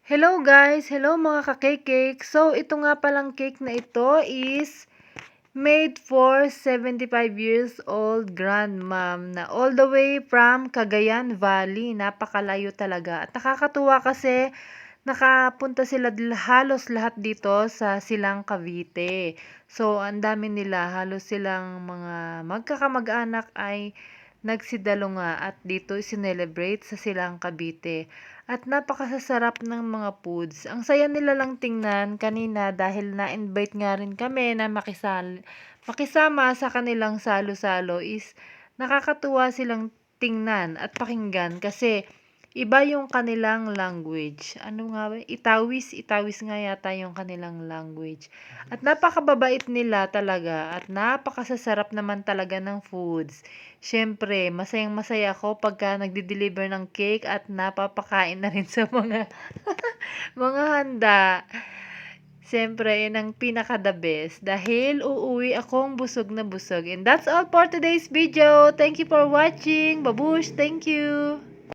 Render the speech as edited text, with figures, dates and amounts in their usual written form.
Hello guys! Hello mga ka-cake. So, ito nga palang cake na ito is made for 75 years old grandmom na all the way from Cagayan Valley. Napakalayo talaga. At nakakatuwa kasi nakapunta sila halos lahat dito sa Silang Cavite. So, ang dami nila. Halos silang mga magkakamag-anak ay nagsidalo nga at dito sinelebrate sa Silang Cavite. At napakasasarap ng mga foods. Ang saya nila lang tingnan kanina dahil na-invite nga rin kami na makisama sa kanilang salo-salo is nakakatuwa silang tingnan at pakinggan kasi iba yung kanilang language. Ano nga ba? Itawis nga yata yung kanilang language. At napakababait nila talaga at napakasasarap naman talaga ng foods. Siyempre, masayang-masaya ako pagka nagde-deliver ng cake at napapakain na rin sa mga mga handa. Siyempre, yun ang pinaka-the best dahil uuwi akong busog na busog. And that's all for today's video. Thank you for watching. Babush! Thank you!